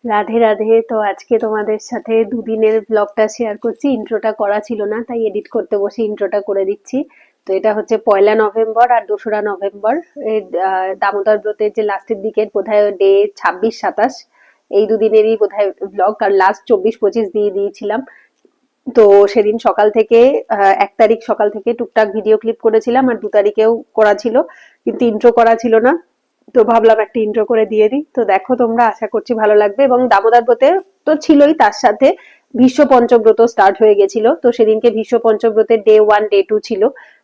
রাধে রাধে। তো আজকে তোমাদের সাথে দুদিনের ব্লগটা শেয়ার করছি। ইন্ট্রোটা করা ছিল না, তাই এডিট করতে বসে ইন্ট্রোটা করে দিচ্ছি। তো এটা হচ্ছে 1লা নভেম্বর আর 2রা নভেম্বর, এই দামোদর ব্রতের যে লাস্টের দিকের বোধহয় ডে 26-27, এই দুদিনেরই বোধহয় ব্লগ। আর লাস্ট 24-25 দিয়ে দিয়েছিলাম। তো সেদিন সকাল থেকে 1 তারিখ সকাল থেকে টুকটাক ভিডিও ক্লিপ করেছিলাম, আর 2 তারিখেও করা ছিল, কিন্তু ইন্ট্রো করা ছিল না। তো ভাবলাম একটা ইন্ট্রো করে দিয়ে দিই। তো দেখো তোমরা, আশা করছি ভালো লাগবে। এবং দামোদর ব্রতে তো ছিলই, তার সাথে ভীষ্ম পঞ্চব্রত স্টার্ট হয়ে গেছিল। তো সেদিনকে ভীষ্ম পঞ্চব্রতের ডে 1 ডে 2 ছিল।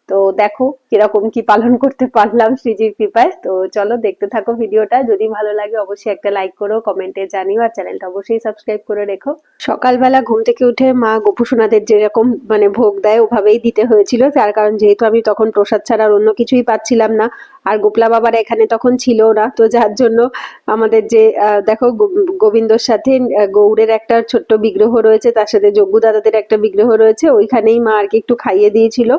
তো দেখো কিরকম কি পালন করতে পারলাম শ্রীজির কৃপায়। তো চলো দেখতে থাকো ভিডিওটা। যদি ভালো লাগে অবশ্যই একটা লাইক করো, কমেন্টে জানিও, আর চ্যানেলটা অবশ্যই সাবস্ক্রাইব করে রেখো। সকালবেলা ঘুম থেকে উঠে মা গোপুসোনাদের যেরকম মানে ভোগ দেয় ওভাবেই দিতে হয়েছিল, তার কারণ যেহেতু আমি তখন প্রসাদ ছাড়া আর অন্য কিছুই পাচ্ছিলাম না। আর গোপলা বাবার এখানে তখন ছিল না, তো যার জন্য আমাদের যে দেখো গোবিন্দর সাথে গৌড়ের একটা ছোট্ট বিগ্রহ রয়েছে, তার সাথে যজ্ঞ দাদাদের একটা বিগ্রহ রয়েছে, ওইখানেই মা আর কি একটু খাইয়ে দিয়েছিল।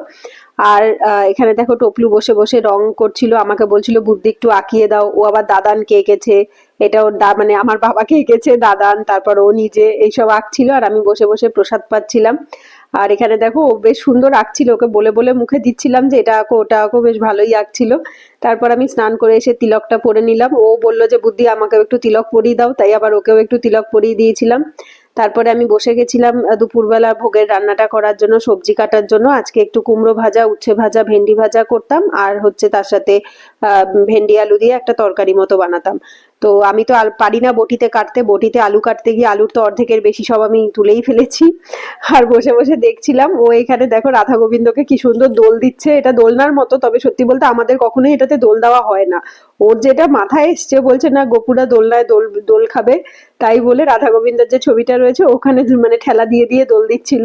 আর এখানে দেখো টপলু বসে বসে রং করছিল, আমাকে বলছিল বুদ্ধি একটু আঁকিয়ে দাও। ও আবার দাদানকে এঁকেছে, এটা ওর মানে আমার বাবাকে এঁকেছে দাদান, তারপর ও নিজে এইসব আঁকছিল, আর আমি বসে বসে প্রসাদ পাচ্ছিলাম। আর এখানে দেখো ও বেশ সুন্দর আঁকছিল, ওকে বলে বলে মুখে দিচ্ছিলাম যে এটা আঁকো ওটা আঁকো, বেশ ভালোই আঁকছিল। তারপর আমি স্নান করে এসে তিলকটা পরে নিলাম। ও বললো যে বুদ্ধি আমাকেও একটু তিলক পরিয়ে দাও, তাই আবার ওকেও একটু তিলক পরিয়ে দিয়েছিলাম। তারপরে আমি বসে গেছিলাম দুপুরবেলা ভোগের রান্নাটা করার জন্য, সবজি কাটার জন্য। আজকে একটু কুমড়ো ভাজা, উচ্ছে ভাজা, ভেন্ডি ভাজা করতাম, আর হচ্ছে তার সাথে ভেন্ডি আলু দিয়ে একটা তরকারি মতো বানাতাম। তো আমি তো পারি না বটিতে কাটতে, বটিতে আলু কাটতে গিয়ে আলুর তো অর্ধেকের বেশি সব আমি তুলেই ফেলেছি। আর বসে বসে দেখছিলাম ও এখানে দেখো রাধা গোবিন্দকে কি সুন্দর দোল দিচ্ছে। এটা দোলনার মতো, তবে সত্যি বলতে আমাদের কখনোই এটাতে দোল দেওয়া হয় না। ওর যেটা মাথায় এসছে, বলছে না গোপুরা দোলনায় দোল দোল খাবে, তাই বলে রাধা গোবিন্দের যে ছবিটা রয়েছে ওখানে মানে ঠেলা দিয়ে দিয়ে দোল দিচ্ছিল।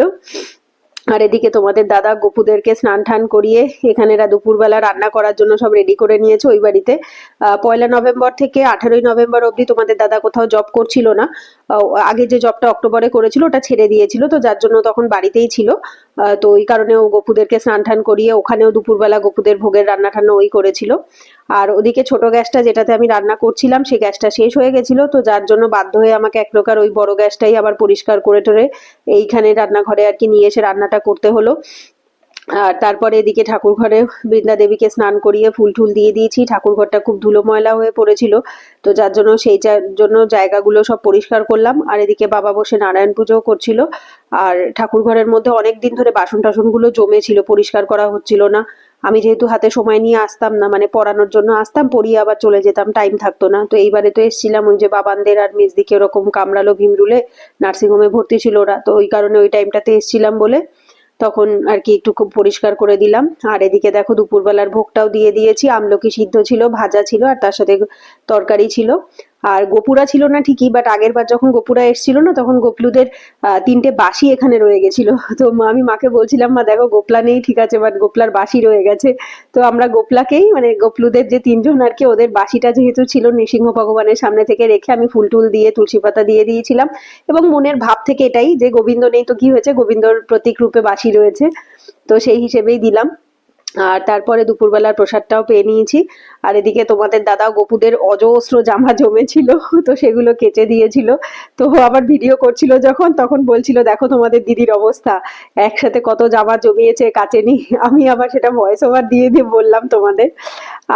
আর এদিকে তোমাদের দাদা গপুদেরকে স্নান টান করিয়ে এখানে দুপুরবেলা রান্না করার জন্য সব রেডি করে নিয়েছে ওই বাড়িতে। 1লা নভেম্বর থেকে 18ই নভেম্বর অবধি তোমাদের দাদা কোথাও জব করছিল না। আগে যে জবটা অক্টোবরে করেছিল ওটা ছেড়ে দিয়েছিল, তো যার জন্য তখন বাড়িতেই ছিল। তো ওই কারণে ও গপুদেরকে স্নান টান করিয়ে ওখানেও দুপুরবেলা গপুদের ভোগের রান্না টান্না ওই করেছিল। আর ওদিকে ছোট গ্যাসটা যেটাতে আমি রান্না করছিলাম সেই গ্যাসটা শেষ হয়ে গেছিল, তো যার জন্য বাধ্য হয়ে আমাকে এক প্রকার ওই বড় গ্যাসটাই আবার পরিষ্কার করে টরে এইখানে রান্নাঘরে আর কি নিয়ে এসে রান্নাটা করতে হলো। আর তারপরে এদিকে ঠাকুর ঘরে বৃন্দা দেবীকে স্নান করিয়ে ফুল টুল দিয়ে দিয়েছি। ঠাকুর ঘরটা খুব ধুলো ময়লা হয়ে পড়েছিল, তো যার জন্য সেই জন্য জায়গাগুলো সব পরিষ্কার করলাম। আর এদিকে বাবা বসে নারায়ণ পুজোও করছিল। আর ঠাকুর ঘরের মধ্যে অনেক দিন ধরে বাসন টাসনগুলো জমে ছিল, পরিষ্কার করা হচ্ছিল না। আমি যেহেতু হাতে সময় নিয়ে আসতাম না, মানে পড়ানোর জন্য আসতাম, পড়িয়ে আবার চলে যেতাম, টাইম থাকতো না। তো এইবারে তো এসছিলাম, ওই যে বাবানদের আর মেজদিকে ওরকম কামড়ালো ভীমরুলে, নার্সিংহোমে ভর্তি ছিল ওরা, তো ওই কারণে ওই টাইমটাতে এসছিলাম বলে তখন আর কি একটু খুব পরিষ্কার করে দিলাম। আর এদিকে দেখো দুপুরবেলার ভোগটাও দিয়ে দিয়েছি। আমলকি সিদ্ধ ছিল, ভাজা ছিল, আর তার সাথে তরকারি ছিল। আর গোপুরা ছিল না ঠিকই, বাট আগের বার যখন গোপুরা এসেছিল না তখন গোপলুদের 3টে বাসি এখানে রয়ে গেছিল। তো আমি মাকে বলছিলাম, মা দেখো গোপলা নেই ঠিক আছে, বাট গোপলার বাসি রয়ে গেছে। তো আমরা গোপলাকেই মানে গোপলুদের যে 3জন আর কি, ওদের বাসিটা যেহেতু ছিল নৃসিংহ ভগবানের সামনে থেকে রেখে আমি ফুল টুল দিয়ে তুলসী পাতা দিয়ে দিয়েছিলাম। এবং মনের ভাব থেকে এটাই যে গোবিন্দ নেই তো কি হয়েছে, গোবিন্দর প্রতীক রূপে বাসি রয়েছে, তো সেই হিসেবেই দিলাম। আর তারপরে দুপুরবেলার প্রসাদটাও পেয়ে নিয়েছি। আর এদিকে তোমাদের দাদা গপুদের অজস্র জামা জমেছিল, তো সেগুলো কেচে দিয়েছিল। তো আবার ভিডিও করছিল যখন, তখন বলছিল দেখো তোমাদের দিদির অবস্থা, একসাথে কত জামা জমিয়েছে কাচেনি। আমি আবার সেটা ভয়েস ওভার দিয়ে দিয়ে বললাম তোমাদের।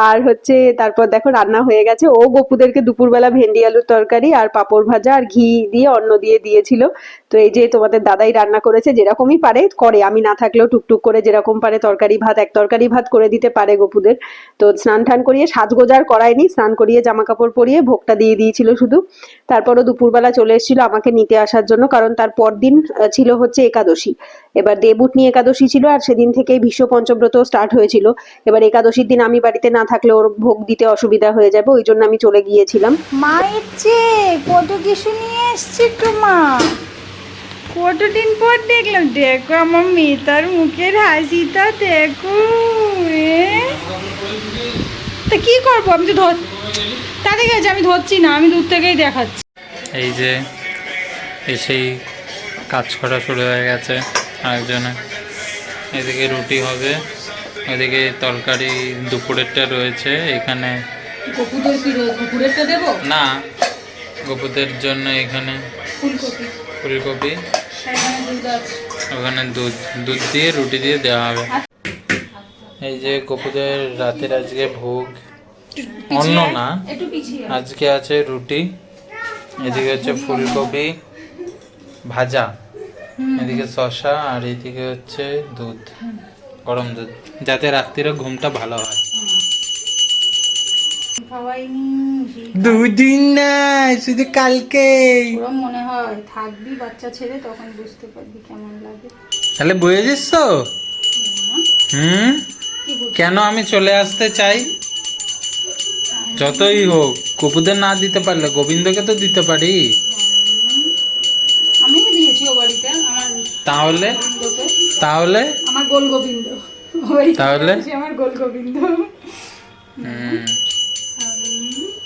আর হচ্ছে তারপর দেখো রান্না হয়ে গেছে। ও গপুদেরকে দুপুরবেলা ভেন্ডি আলুর তরকারি আর পাঁপড় ভাজা আর ঘি দিয়ে অন্ন দিয়ে দিয়েছিল। তো এই যে তোমাদের দাদাই রান্না করেছে, যেরকমই পারে করে, আমি না থাকলেও টুকটুক করে যেরকম পারে তরকারি ভাত, এক তরকারি ভাত করে দিতে পারে গপুদের। তো স্নান টান করিয়ে সাজগোজার করায়নি, স্নান করিয়ে জামা কাপড় পরিয়ে ভোগটা দিয়ে দিয়েছিল শুধু। তারপরও দুপুরবেলা চলে এসেছিল আমাকে নিতে আসার জন্য, কারণ তার পরদিন ছিল হচ্ছে একাদশী। এবার দেবউঠনি একাদশী ছিল, আর সেদিন থেকেই ভীষ্ম পঞ্চব্রত স্টার্ট হয়েছিল। এবার একাদশীর দিন আমি বাড়িতে না থাকলে ওর ভোগ দিতে অসুবিধা হয়ে যাবে, ওই জন্য আমি চলে গিয়েছিলাম। মায়ের চেয়ে কত কিছু নিয়ে এসছি তো মা, কতদিন পর দেখলাম। দেখো আমার মেয়েটার মুখের হাসিটা দেখো। তা কি করবো, আমি তো তাতে গেছে, আমি ধরছি না, আমি দূর থেকেই দেখাচ্ছি। এই যে এসেই কাজ করা শুরু হয়ে গেছে আরেকজনে। এদিকে রুটি হবে, এদিকে তরকারি দুপুরেরটা রয়েছে এখানে। না, গপুদের জন্য এখানে ফুলকপি, ফুলকপি, এখানে দুধ আছে। ওখানে দুধ দুধ দিয়ে রুটি দিয়ে দেওয়া হবে। এই যে গপুদের রাতের আজকে ভোগ, অন্য না, একটু পিছিয়ে আজকে আছে রুটি, এদিকে হচ্ছে ফুলকপি ভাজা, এদিকে শসা, আর এদিকে হচ্ছে দুধ, গরম দুধ, যাতে রাত্রিরে ঘুমটা ভালো হয়। খাওয়াইনি, দুদিন না, শুধু কালকে। পুরো মনে হয় থাকবি বাচ্চা ছেড়ে, তখন বুঝতে পারবি কেমন লাগে। তাহলে বুঝেছিস তো? হুম, কি বুঝ- কেন আমি চলে আসতে চাই? যতই হোক গপুদের না দিতে পারলে গোবিন্দকে তো দিতে পারি। আমিও দিয়েছি ও বাড়িতে আমার তাহলে গোবিন্দকে, তাহলে আমার গোল গোবিন্দ, ও বাড়িতে তাহলে? দিয়েছি আমার গোল গোবিন্দ। হুম,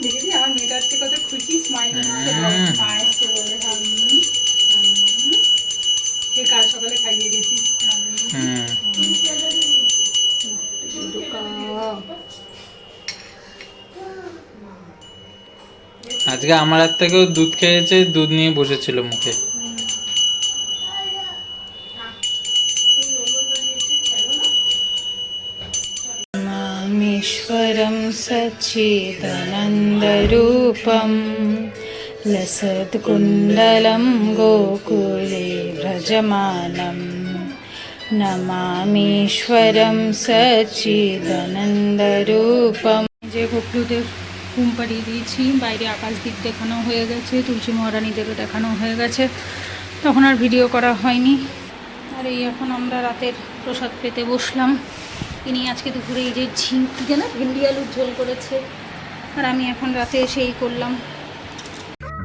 দেখেছি আমার মেয়েটা আজকে কত খুশি, স্মাইল করছে, মা এসছে বলে। সে কাল সকালে খাইয়ে গেছি। হুম। আজকে আমার হাত থেকেও দুধ খেয়েছে, দুধ নিয়ে বসেছিল মুখে। रामेश्वरं सच्चिदानन्दरूपं लसत्कुण्डलं गोकुले व्रजमानं नमामीश्वरं सच्चिदानन्दरूपं। যে গোপুদের ঘুম পাড়িয়ে দিয়েছি, বাইরে আকাশ দ্বীপ দেখানো হয়ে গেছে, তুলসী মহারানীদেরও দেখানো হয়ে গেছে, তখন আর ভিডিও করা হয়নি। আর এই এখন আমরা রাতের প্রসাদ পেতে বসলাম। ইনি আজকে দুপুরে এই যে ঝিঙ্কি যেন ভেন্ডি আলুর ঝোল করেছে, আর আমি এখন রাতে এসে এই করলাম।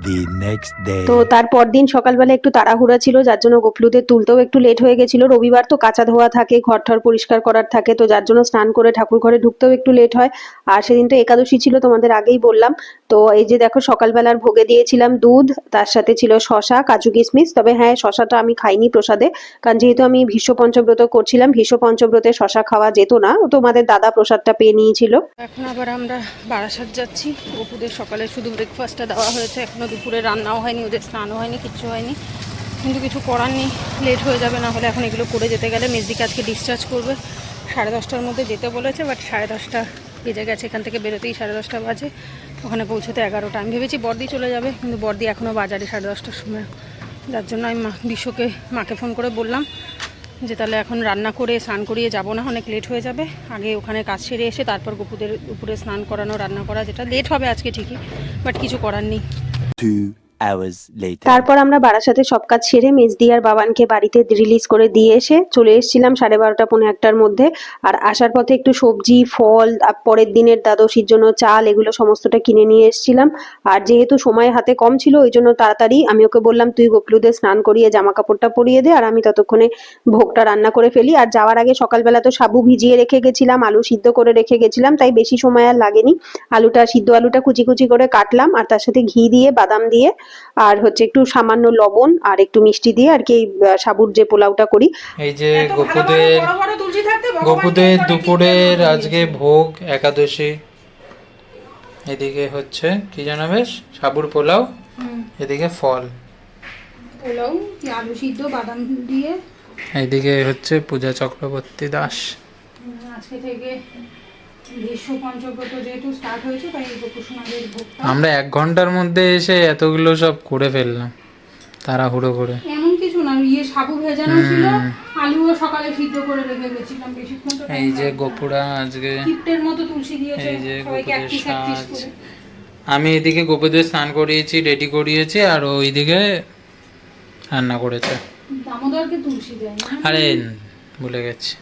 The next day. তো তারপর দিন সকালবেলা একটু তাড়াহুড়া ছিল, যার জন্য গোপলুদের তুলতেও একটু লেট হয়ে গেছিল। রবিবার তো কাঁচা ধোয়া থাকে, ঘর ঠর পরিষ্কার করার থাকে, তো যার জন্য স্নান করে ঠাকুর ঘরে ঢুকতেও একটু লেট হয়। আর সেদিন তো একাদশী ছিল, তোমাদের আগেই বললাম। তো এই যে দেখো সকালবেলার ভোগে দিয়েছিলাম দুধ, তার সাথে ছিল শসা, কাজু কিশমিশ। তবে হ্যাঁ, শসাটা আমি খাইনি প্রসাদে, কারণ যেহেতু আমি ভীষ্ম পঞ্চব্রত করছিলাম, ভীষ্ম পঞ্চব্রতে শসা খাওয়া যেত না, তোমাদের দাদা প্রসাদটা পেয়ে নিয়েছিল। এখন আবার আমরা বারাসাত যাচ্ছি। গোপুদের সকালে শুধু ব্রেকফাস্টটা দেওয়া হয়েছে, এখনো দুপুরে রান্নাও হয়নি, ওদের স্নানও হয়নি, কিচ্ছু হয়নি। কিন্তু কিছু করার নেই, লেট হয়ে যাবে, না হলে এখন এগুলো করে যেতে গেলে মেজদিকে আজকে ডিসচার্জ করবে, 10:30টার মধ্যে যেতে বলেছে, বাট 10:30 বেজে গেছে, এখান থেকে বেরোতেই 10:30 বাজে, ওখানে পৌঁছতে 11টা। আমি ভেবেছি বর্দি চলে যাবে, কিন্তু বর্দি এখনও বাজারে 10:30টার সময়, যার জন্য আমি বিশ্বকে মাকে ফোন করে বললাম যে তাহলে এখন রান্না করে স্নান করিয়ে যাব না, অনেক লেট হয়ে যাবে, আগে ওখানে কাজ সেরে এসে তারপর গোপুদের উপরে স্নান করানো, রান্না করা, যেটা লেট হবে আজকে ঠিকই, বাট কিছু করার নেই। 2 hours later. তারপর আমরা বারাসাতে সব কাজ সেরে মেজদি আর বাবানকে বাড়িতে রিলিজ করে দিয়ে এসে চলে এসেছিলাম 12:30 পৌনে 1টার মধ্যে। আর আসার পথে একটু সবজি, ফল, আর পরের দিনের দ্বাদশীর জন্য চাল, এগুলো সমস্তটা কিনে নিয়ে এসেছিলাম। আর যেহেতু সময় হাতে কম ছিল, ওই জন্য তাড়াতাড়ি আমি ওকে বললাম তুই গোপলুদের স্নান করিয়ে জামা কাপড়টা পরিয়ে দে, আর আমি ততক্ষণে ভোগটা রান্না করে ফেলি। আর যাওয়ার আগে সকালবেলা তো সাবু ভিজিয়ে রেখে গেছিলাম, আলু সিদ্ধ করে রেখে গেছিলাম, তাই বেশি সময় আর লাগেনি। সিদ্ধ আলুটা কুচি কুচি করে কাটলাম, আর তার সাথে ঘি দিয়ে, বাদাম দিয়ে, আর হচ্ছে একটু সামান্য লবণ আর একটু মিষ্টি দিয়ে আর কি সাবুর যে পোলাওটা করি। এই যে গোপুদের দুপুরের আজকে ভোগ একাদশী, এদিকে হচ্ছে কি জানো বেশ, সাবুর পোলাও, এদিকে ফল, পোলাও, আলু সিদ্ধ, বাদাম দিয়ে। এইদিকে হচ্ছে পূজা চক্রবর্তী দাস। আজকে থেকে ভীষ্ম পঞ্চব্রত যেহেতু স্টার্ট হয়েছে, তাই গোপুসোনাদের ভোগটা আমরা 1 ঘন্টার মধ্যে এসে এতগুলো সব করে ফেললাম তাড়াহুড়ো করে। এমন কিছু না, সাবু ভেজানো ছিল, আলুও সকালে সিদ্ধ করে রেখে গেছিলাম বেশিক্ষণ তো। এই যে গোপুরা আজকে কিপ্টের মতো তুলসী দিয়েছে, এই যে সবাইকে এক গোপুদের পিস এক পিস সাজ, করে। আমি এদিকে গোপুদের স্নান করিয়েছি, রেডি করিয়েছি, আর ওইদিকে রান্না করেছে। দামোদরকে তুলসী দেয় না, আরে ভুলে গেছি।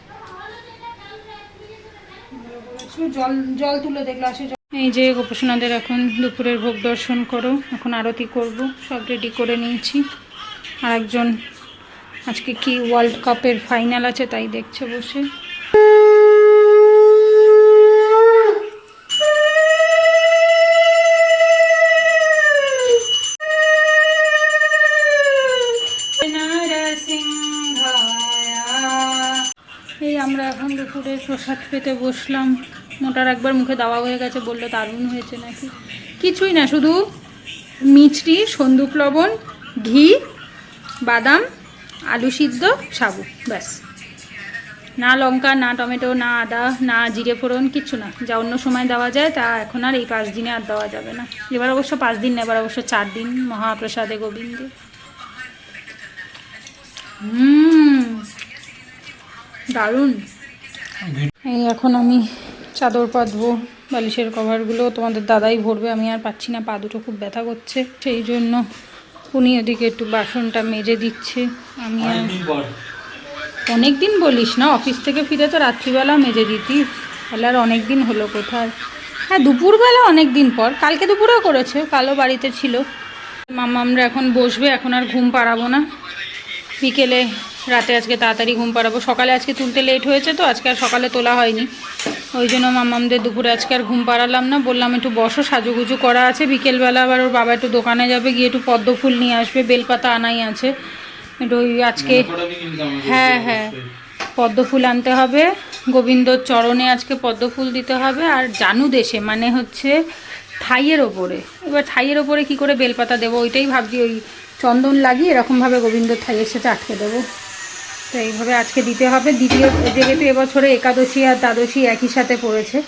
জল জল তুলে দেখলো আসে। এই যে গোপুসোনাদের এখন দুপুরের ভোগ দর্শন করো, এখন আরতি করব, সব রেডি করে নিয়েছি। আর একজন আজকে কি ওয়ার্ল্ড কাপের ফাইনাল আছে, তাই দেখছে বসে। এই আমরা এখন দুপুরের প্রসাদ পেতে বসলাম। মোটার একবার মুখে দেওয়া হয়ে গেছে, বললো দারুণ হয়েছে নাকি, কিছুই না, শুধু মিষ্টি, সন্দুক লবণ, ঘি, বাদাম, আলু সিদ্ধ, সাবু, ব্যাস। না লঙ্কা, না টমেটো, না আদা, না জিরে ফোড়ন, কিচ্ছু না। যা অন্য সময় দেওয়া যায় তা এখন আর এই 5 দিনে আর দেওয়া যাবে না। এবার অবশ্য 5 দিন না, এবার অবশ্য 4 দিন মহাপ্রসাদে গোবিন্দে। দারুণ। এই এখন আমি চাদর পাতবো, বালিশের কভারগুলো তোমাদের দাদাই ভরবে, আমি আর পাচ্ছি না, পা দুটো খুব ব্যথা করছে। সেই জন্য উনি ওদিকে একটু বাসনটা মেজে দিচ্ছে। আমি অনেক দিন বলিস না, অফিস থেকে ফিরে তো রাত্রিবেলা মেজে দিতি, তাহলে আর অনেক দিন হলো কোথায়। হ্যাঁ, দুপুরবেলা অনেক দিন পর, কালকে দুপুরেও করেছে, কালও বাড়িতে ছিল। আমরা এখন বসবে, এখন আর ঘুম পাড়াবো না, বিকেলে রাতে আজকে তাড়াতাড়ি ঘুম পাড়াবো। সকালে আজকে তুলতে লেট হয়েছে তো আজকে আর সকালে তোলা হয়নি, ওই জন্য মাম্মামদের দুপুরে আজকে আর ঘুম পাড়ালাম না। বললাম একটু বসো, সাজুগুজু করা আছে, বিকেলবেলা আবার ওর বাবা একটু দোকানে যাবে, গিয়ে একটু পদ্ম ফুল নিয়ে আসবে, বেলপাতা আনাই আছে একটু ওই আজকে। হ্যাঁ হ্যাঁ, পদ্ম ফুল আনতে হবে, গোবিন্দর চরণে আজকে পদ্ম ফুল দিতে হবে। আর জানু দেশে মানে হচ্ছে থাইয়ের ওপরে, এবার থাইয়ের ওপরে কি করে বেলপাতা দেবো ওইটাই ভাবছি, ওই চন্দন লাগিয়ে এরকমভাবে গোবিন্দর থাইয়ের সাথে আটকে দেবো। তো এইভাবে আজকে দিতে হবে। দ্বিতীয় যেহেতু এবছরে একাদশী আর দ্বাদশী একই সাথে পড়েছে,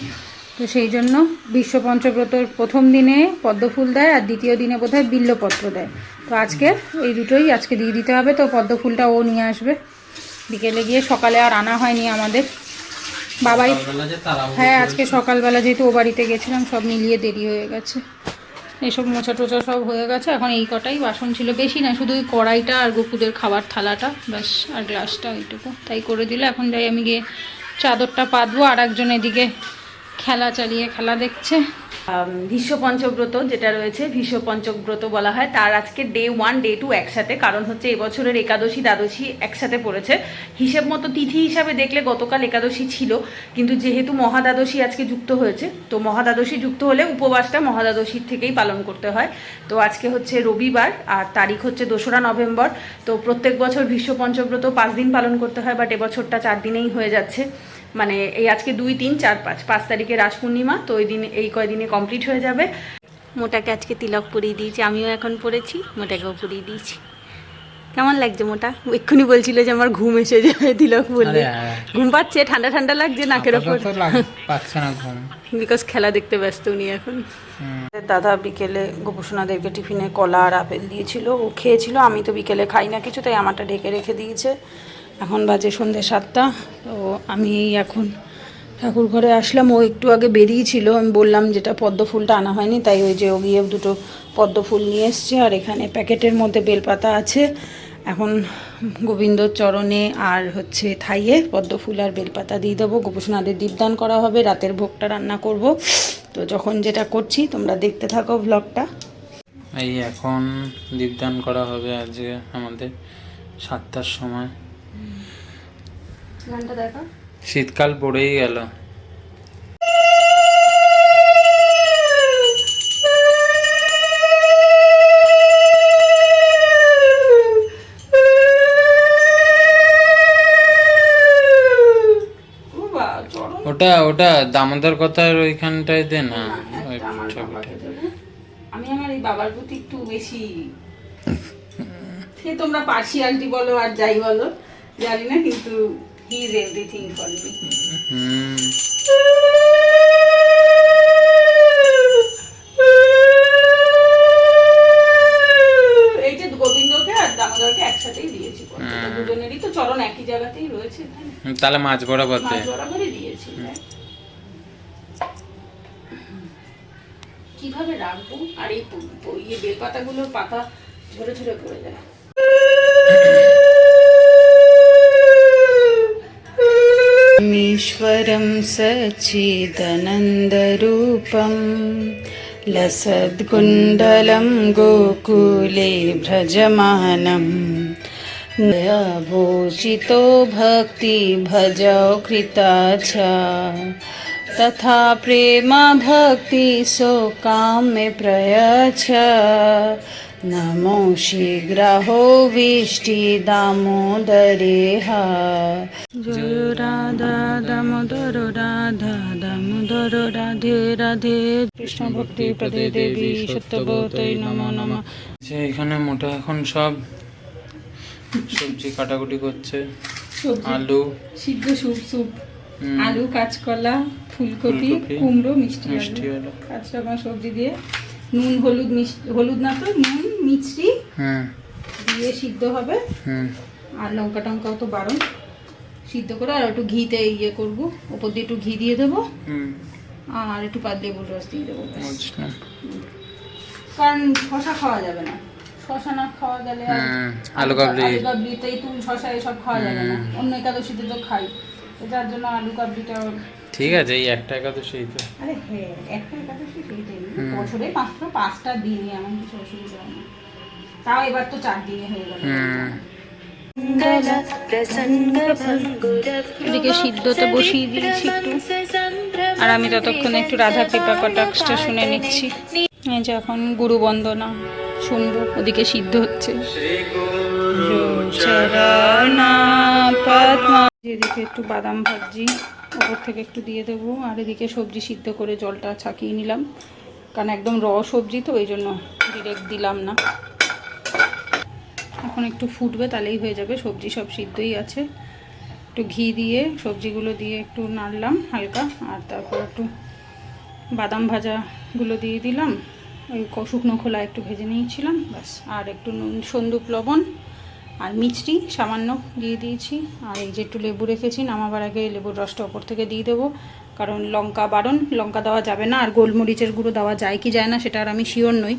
তো সেই জন্য বিশ্ব পঞ্চব্রতর প্রথম দিনে পদ্মফুল দেয় আর দ্বিতীয় দিনে বোধহয় বিল্লপত্র দেয়। তো আজকে এই দুটোই আজকে দিয়ে দিতে হবে। তো পদ্মফুলটা ও নিয়ে আসবে বিকেলে গিয়ে, সকালে আর আনা হয়নি আমাদের। বাবাই, হ্যাঁ আজকে সকালবেলা যেহেতু ও বাড়িতে গেছিলাম, সব মিলিয়ে দেরি হয়ে গেছে। এসব মোছা টোচা সব হয়ে গেছে, এখন এই কটাই বাসন ছিল, বেশি না, শুধু ওই কড়াইটা আর গোপুদের খাবার থালাটা ব্যাস, আর গ্লাসটা ওইটুকু, তাই করে দিলে। এখন যাই আমি গিয়ে চাদরটা পাতবো, আর একজন এদিকে খেলা চালিয়ে খেলা দেখছে। ভীষ্ম পঞ্চব্রত যেটা রয়েছে, ভীষ্ম পঞ্চব্রত বলা হয়, তার আজকে ডে 1 ডে 2 একসাথে, কারণ হচ্ছে এবছরের একাদশী দ্বাদশী একসাথে পড়েছে। হিসেব মতো তিথি হিসাবে দেখলে গতকাল একাদশী ছিল, কিন্তু যেহেতু মহাদ্বাদশী আজকে যুক্ত হয়েছে, তো মহাদ্বাদশী যুক্ত হলে উপবাসটা মহাদ্বাদশীর থেকেই পালন করতে হয়। তো আজকে হচ্ছে রবিবার আর তারিখ হচ্ছে 2রা নভেম্বর। তো প্রত্যেক বছর ভীষ্ম পঞ্চব্রত 5 দিন পালন করতে হয়, বাট এবছরটা 4 দিনেই হয়ে যাচ্ছে। মানে এই আজকে 2, 3, 4, 5 তারিখে রাস পূর্ণিমা, তো ওই দিন এই কয়দিনে কমপ্লিট হয়ে যাবে। মোটাকে আজকে তিলক পরিয়ে দিয়েছি, আমিও এখন পরেছি, মোটাকেও পরিয়ে দিয়েছি। কেমন লাগছে মোটা? এক্ষুনি বলছিল যে আমার ঘুম এসে যাবে তিলক বললে। ঘুম পাচ্ছে, ঠান্ডা ঠান্ডা লাগছে নাকের ওপর, পাচ্ছে না ঘুম, বিকজ খেলা দেখতে ব্যস্ত উনি এখন। দাদা বিকেলে গোপুসোনাদেরকে টিফিনে কলা আর আপেল দিয়েছিল, ও খেয়েছিল, আমি তো বিকেলে খাই না কিছু, তাই আমারটা ঢেকে রেখে দিয়েছে। এখন বাজে সন্ধ্যে 7টা। তো আমি এখন ঠাকুর ঘরে আসলাম, ও একটু আগে বেরিয়েছিল, আমি বললাম যেটা পদ্ম ফুলটা আনা হয়নি, তাই ওই যে ও গিয়ে 2টো পদ্ম ফুল নিয়ে এসছে, আর এখানে প্যাকেটের মধ্যে বেলপাতা আছে। এখন গোবিন্দর চরণে আর হচ্ছে থাইয়ে পদ্ম ফুল আর বেলপাতা দিয়ে দেবো, গোপুসোনাদের দীপদান করা হবে, রাতের ভোগটা রান্না করব। তো যখন যেটা করছি তোমরা দেখতে থাকো ব্লগটা। এই এখন দীপদান করা হবে আজকে আমাদের 7টার সময়। গানটা দেখা, শীতকাল পড়েই গেল। ওটা ওটা দামোদর কথার ওইখানটায় দে না। আমি আমার এই বাবার প্রতি একটু বেশি, সে তোমরা পার্সিয়ালিটি বলো আর যাই বলো জানি না, কিন্তু he is everything for me. এই যে গোবিন্দকে আর দামোদরকে একসাথেই দিয়েছি, দুজনেরই তো চরণ একই জায়গাতেই রয়েছে, তাহলে মাছ বরাবর বরাবরই দিয়েছি। কিভাবে রাখবো, আর এই বেলপাতাগুলোর পাতা ঝরে ঝরে পড়ে যায়। ईश्वरं सच्चिदानन्दरूपं लसद्कुण्डलं गोकुले भ्रजमानं भोजितो भक्ति भजौ कृता च तथा प्रेम भक्ति सो काम्य प्रयच्छ নমো শীঘ্রহ বৃষ্টি দামোদরে হা জয় রাধা দামোদর রাধা দামোদর রাধে রাধে কৃষ্ণ ভক্তি প্রদে দেবী সত্যবতী নমো নমঃ। এখানে মোটা এখন সব সবজি কাটাকুটি করছে, আলু সিদ্ধ স্যুপ হুম, আলু, কাঁচকলা, ফুলকপি, ফুলকপি, কুমড়ো, মিষ্টি মিষ্টি আলু, আলু। 5 রকম সবজি দিয়ে নুন হলুদ হলুদ না তো নুন মিষ্টি হুম দিয়ে সিদ্ধ হবে। হুম আর লঙ্কা টঙ্কাও তো বারণ, সিদ্ধ করে আর একটু ঘিতে ইয়ে করবো, ওপর দিয়ে একটু ঘি দিয়ে দেবো হুম আর একটু লেবুর রস দিয়ে দেবো ব্যাস। বুঝলাম। কারণ শশা খাওয়া যাবে না, শশা না খাওয়া গেলে আর আলু কাবলি আলু কাবলি তেঁতুল শশা এসব খাওয়া যাবে না, অন্য একাদশীতে তো খাই, তো যার জন্য আলু কাবলিটা। ঠিক আছে, এই একটা একাদশী তো। আরে হ্যাঁ, একটা একাদশী সেইটাই, বছরে মাত্র 5টা দিনই, এমন কিছু অসুবিধা হয় না। তাও এবার তো 4 দিনে হয়ে গেল। এদিকে সিদ্ধতে বসিয়ে দিয়েছি একটু, আর আমি ততক্ষণে একটু রাধা কৃপা কটাক্ষটা শুনে নিচ্ছি। এই যে এখন গুরু বন্দনা শুনবো, ওদিকে সিদ্ধ হচ্ছে। এদিকে একটু বাদাম ভাজি ওপর থেকে একটু দিয়ে দেবো, আর এদিকে সবজি সিদ্ধ করে জলটা ছাকিয়ে নিলাম, কারণ একদম র সবজি তো ওই জন্য ডিরেক্ট দিলাম না। এখন একটু ফুটবে তাহলেই হয়ে যাবে, সবজি সব সিদ্ধই আছে। একটু ঘি দিয়ে সবজিগুলো দিয়ে একটু নাড়লাম হালকা, আর তারপর একটু বাদাম ভাজাগুলো দিয়ে দিলাম, ওই শুকনো খোলা একটু ভেজে নিয়েছিলাম ব্যাস, আর একটু নুন সন্দুক লবণ আর মিষ্টি সামান্য দিয়ে দিয়েছি। আর এই যে একটু লেবু রেখেছি, নামাবার আগে লেবুর রসটা ওপর থেকে দিয়ে দেবো, কারণ লঙ্কা বারণ, লঙ্কা দেওয়া যাবে না, আর গোলমরিচের গুঁড়ো দেওয়া যায় কি যায় না সেটা আর আমি শিওর নই,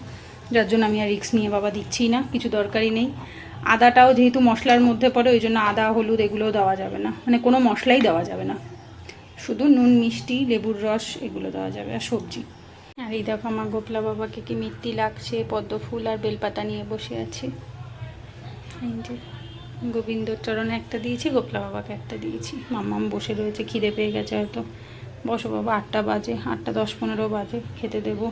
যার জন্য আমি আর রিস্ক নিয়ে বাবা দিচ্ছি না, কিছু দরকারই নেই। আদাটাও যেহেতু মশলার মধ্যে পড়ে ওই জন্য আদা হলুদ এগুলোও দেওয়া যাবে না, মানে কোনো মশলাই দেওয়া যাবে না, শুধু নুন মিষ্টি লেবুর রস এগুলো দেওয়া যাবে আর সবজি। আর এই দেখো আমার গোপলা বাবাকে কি মিষ্টি লাগছে, পদ্ম ফুল আর বেলপাতা নিয়ে বসে আছে। এই যে গোবিন্দর চরণে একটা দিয়েছি, গোপলা বাবাকে একটা দিয়েছি, মাম্মাম বসে রয়েছে, খিদে পেয়ে গেছে হয়তো। বসো বাবা, 8টা বাজে, 8টা 10-15 বাজে, খেতে দেবো,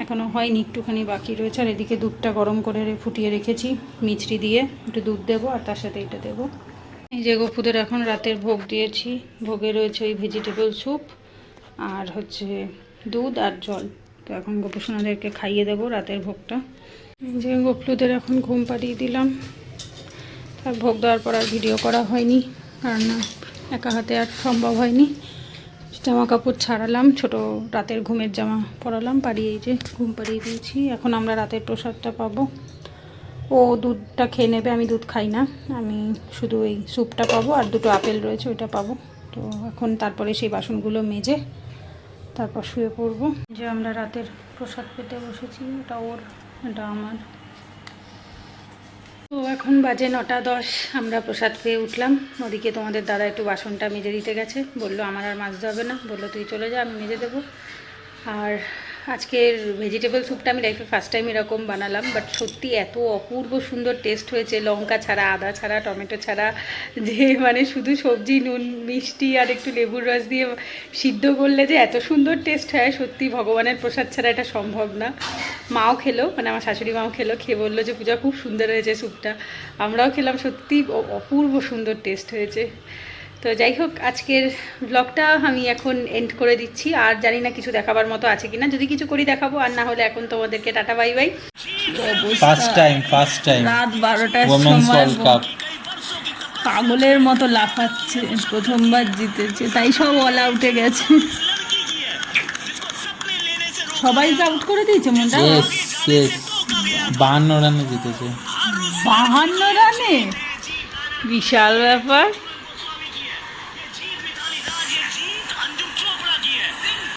এখনও হয়নি, একটুখানি বাকি রয়েছে। আর এদিকে দুধটা গরম করে ফুটিয়ে রেখেছি মিষ্টি দিয়ে, একটু দুধ দেবো আর তার সাথে এটা দেবো। এই যে গপুদের এখন রাতের ভোগ দিয়েছি, ভোগে রয়েছে ওই ভেজিটেবল স্যুপ আর হচ্ছে দুধ আর জল, তো এখন গোপুসোনাদেরকে খাইয়ে দেবো রাতের ভোগটা। এই যে গপলুদের এখন ঘুম পাড়িয়ে দিলাম, তার ভোগ দেওয়ার পর আর ভিডিও করা হয়নি, কারণ না একা হাতে আর সম্ভব হয়নি। জামা কাপড় ছাড়ালাম, ছোট রাতের ঘুমের জামা পরালাম, পাড়িয়ে এই যে ঘুম পাড়িয়ে দিয়েছি। এখন আমরা রাতের প্রসাদটা পাবো, ও দুধটা খেয়ে নেবে, আমি দুধ খাই না, আমি শুধু এই স্যুপটা পাবো আর 2টো আপেল রয়েছে ওইটা পাবো। তো এখন তারপরে সেই বাসনগুলো মেজে তারপর শুয়ে পড়বো। যে আমরা রাতের প্রসাদ পেতে বসেছি, এটা ওর এটা আমার। তো এখন বাজে 9টা 10, আমরা প্রসাদ পেয়ে উঠলাম। ওদিকে তোমাদের দাদা একটু বাসনটা মেজে দিতে গেছে, বললো আমার আর মাজতে হবে না, বললো তুই চলে যা আমি মেজে দেবো। আর আজকের ভেজিটেবল স্যুপটা আমি লাইফে ফার্স্ট টাইম এরকম বানালাম, বাট সত্যি এত অপূর্ব সুন্দর টেস্ট হয়েছে, লঙ্কা ছাড়া, আদা ছাড়া, টমেটো ছাড়া, যে মানে শুধু সবজি নুন মিষ্টি আর একটু লেবুর রস দিয়ে সিদ্ধ করলে যে এত সুন্দর টেস্ট হয়, সত্যি ভগবানের প্রসাদ ছাড়া এটা সম্ভব না। মাও খেলো, মানে আমার শাশুড়ি মাও খেলো, খেয়ে বললো যে পূজা খুব সুন্দর হয়েছে স্যুপটা, আমরাও খেলাম, সত্যি অপূর্ব সুন্দর টেস্ট হয়েছে। তো যাই হোক, আজকের ব্লগটা আমি এখন এন্ড করে দিচ্ছি, আর জানি না কিছু দেখাবার মতো আছে কিনা, যদি কিছু করি দেখাবো, আর না হলে এখন তোমাদেরকে tata bye bye. First time রাত 12টার ওমেন্স সময় ওয়ার্ল্ড কাপ, পাগলের মতো লাফাচ্ছে, প্রথমবার জিতেছে, তাই সব অল আউটে গেছে, সবাইকে আউট করে দিয়েছে মনটা। 52 রানে জিতেছে, 52 রানে, বিশাল ব্যাপার।